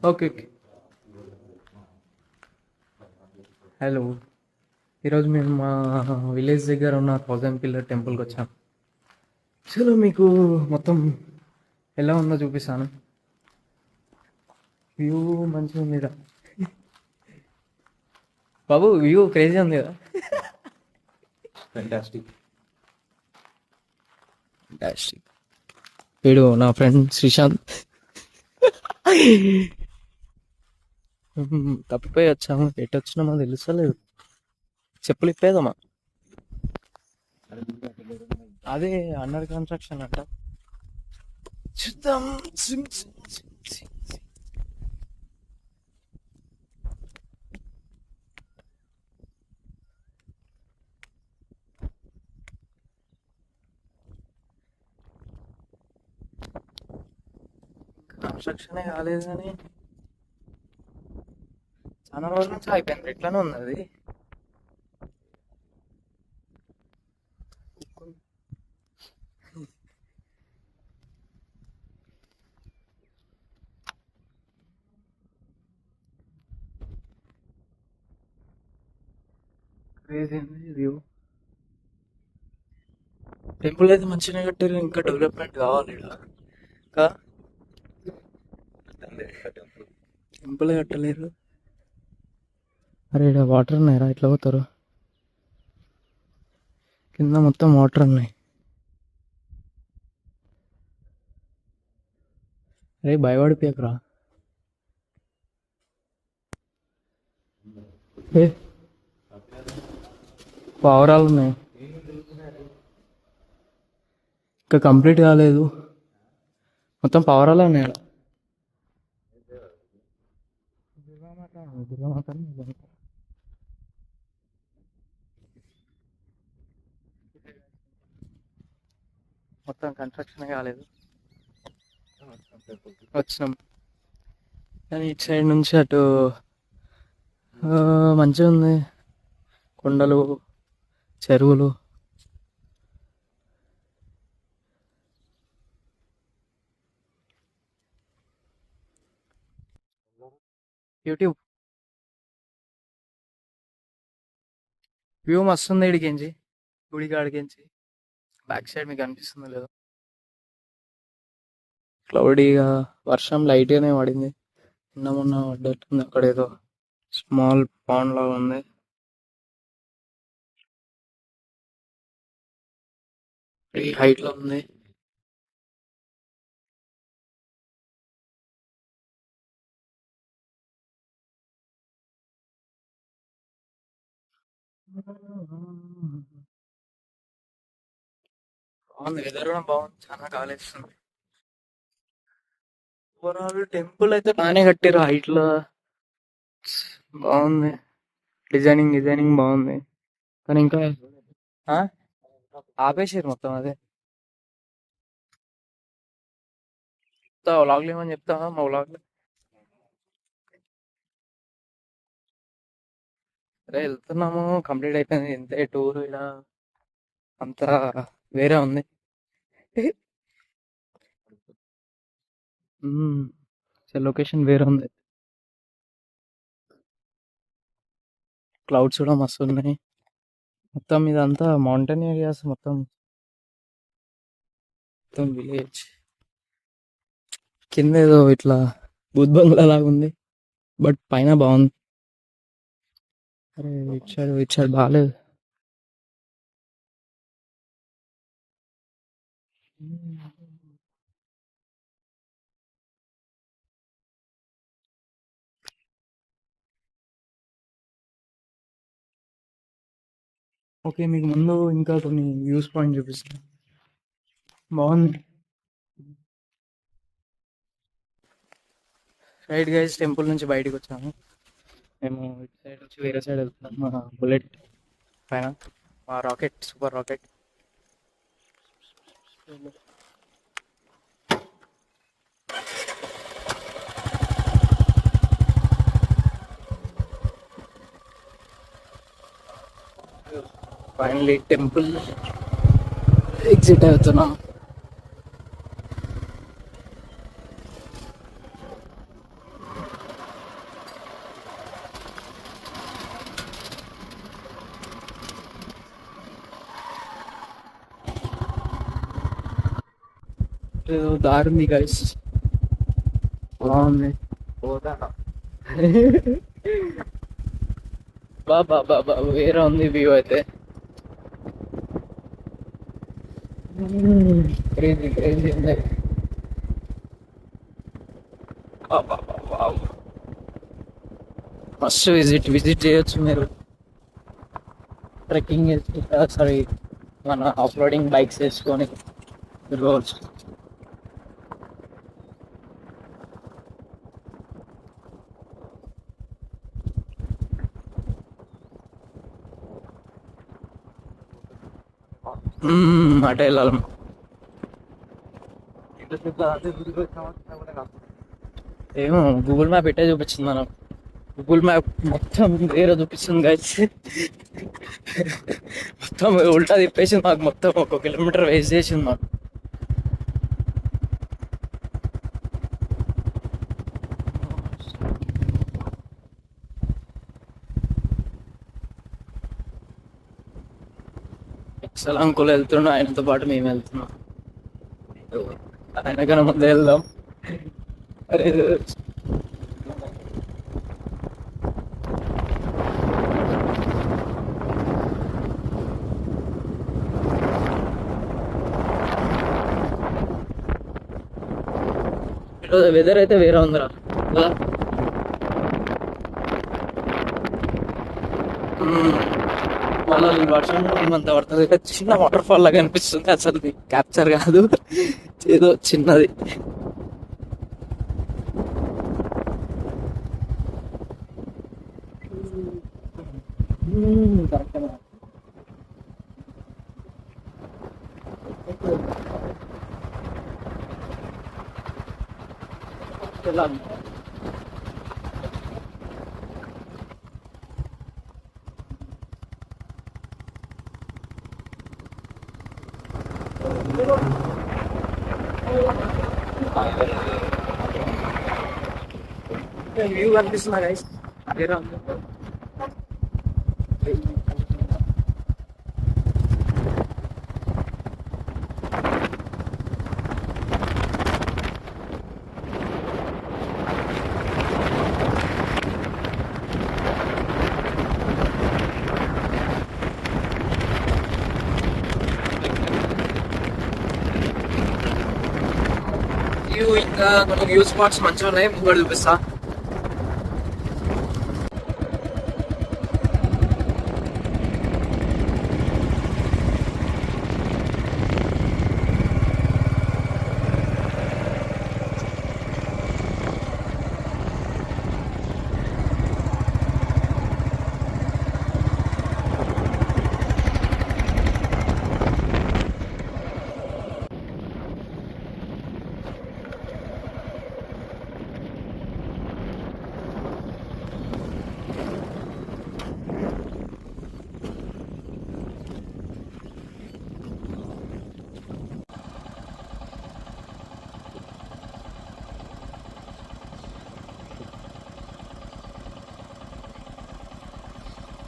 Okay okay. Hello, ఈరోజు మేము మా విలేజ్ దగ్గర ఉన్న 1000 పిల్లర్ టెంపుల్కి వచ్చాం. చలో మీకు మొత్తం ఎలా ఉందో చూపిస్తాను. వ్యూ మంచిగా ఉంది కదా బాబు, వ్యూ క్రేజీ ఉంది కదా. ఫ్యాంటాస్టిక్. వీడు నా ఫ్రెండ్ శ్రీశాంత్. తప్పిపోయి వచ్చాము, ఎటు వచ్చినామో తెలుసలేదు. చెప్పులు ఇప్పేదమ్మా, అదే అండర్ కన్స్ట్రక్షన్ అంట. చూద్దాం. కన్స్ట్రక్షనే కాలేదు కానీ చాలా రోజుల నుంచి అయిపోయింది. ఎట్లానే ఉంది అది. క్రేజీ ఉంది వ్యూ. టెంపుల్ అయితే మంచిగా కట్టారు, ఇంకా డెవలప్మెంట్ కావాలి ఈడ. ఇంకా టెంపుల్ కట్టలేరు. అరే ఇక్కడ వాటర్ ఉన్నాయిరా, ఎట్లా పోతారు? కింద మొత్తం వాటర్ ఉన్నాయి. అరే భయపడిపోయాకరా. ఏ పావురాలు ఉన్నాయి, ఇంకా కంప్లీట్ కాలేదు. మొత్తం పావురాలే ఉన్నాయి ఆడ. మొత్తం కన్స్ట్రక్షన్ కాలేదు, వచ్చినాం. కానీ ఇటు సైడ్ నుంచి అటు మంచిగా ఉంది. కొండలు, చెరువులు. యూట్యూబ్ వ్యూ మస్తు ఉంది ఇడికించి, గుడికి ఆడికించి. బ్యాక్ సైడ్ మీకు అనిపిస్తుందో లేదో. క్లౌడీగా, వర్షం లైట్గానే పడింది. నిన్న మొన్న పడ్డట్టుంది. అక్కడ ఏదో స్మాల్ పాండ్ లాగా ఉంది. ఈ హైట్ లో ఉంది. బాగుంది, వెదర్ కూడా బాగుంది, చాలా గాలి వేస్తుంది. ఓవరాల్ టెంపుల్ అయితే బాగానే కట్టారు, హైట్ లో బాగుంది. డిజైనింగ్ బాగుంది. కానీ ఇంకా ఆపేసారు మొత్తం. అదే వ్లాగ్లు ఏమని చెప్తావా? మా వ్లాగ్లో అరే వెళ్తున్నాము, కంప్లీట్ అయిపోయింది. ఇంతే టూర్. ఇలా అంతా వేరే ఉంది. లొకేషన్ వేరే ఉంది. క్లౌడ్స్ కూడా మస్తు ఉన్నాయి. మొత్తం ఇదంతా మౌంటైన్ ఏరియాస్, మొత్తం మొత్తం విలేజ్. కింద ఏదో ఇట్లా బూత్ బంగ్లా లాగా ఉంది, బట్ పైన బాగుంది. అరే ఇచ్చాడు బాగాలేదు. ఓకే, మీకు ముందు ఇంకా కొన్ని వ్యూస్ పాయింట్ చూపిస్తాను. బాగుంది. రైట్ గైస్, టెంపుల్ నుంచి బయటకు వచ్చాము. మేము ఇటు సైడ్ నుంచి వేరే సైడ్ వెళ్తున్నాం. మా బుల్లెట్ పైన మా rocket, super rocket. Finally temple exit అవుతున్నాం. ఏదో దారి ఉంది గైస్, బాగుంది. బాబా వేరే ఉంది వ్యూ అయితే. క్రేజీ క్రేజీ ఉంది. మస్ట్ విజిట్ చేయొచ్చు మీరు. ట్రెక్కింగ్, సారీ, మన ఆఫ్ రోడింగ్ బైక్స్ వేసుకొని రోజు. అటే వెళ్ళాలి. ఏమో గూగుల్ మ్యాప్ ఎట్టే చూపించింది మనం. గూగుల్ మ్యాప్ మొత్తం వేరే చూపిస్తుంది గైస్. మొత్తం ఉల్టా తిప్పేసింది మాకు, మొత్తం 1 కిలోమీటర్ వేస్ట్ చేసింది మాకు. అసలు అంకుల్ వెళ్తున్నాం, ఆయనతో పాటు మేము వెళ్తున్నాం. ఆయన కన్నా ముందే వెళ్దాం. అరే వెదర్ అయితే వేరే ఉందిరా. మళ్ళీ వర్షం అంత పడుతుంది, చిన్న వాటర్ ఫాల్ లాగా అనిపిస్తుంది. అసలు క్యాప్చర్ కాదు, ఏదో చిన్నది. వ్యూ కనిపిస్తున్నా గైస్. ఇంకా కొన్ని వ్యూ స్పాట్స్ మంచిగా ఉన్నాయి, ముంగడు చూపిస్తా.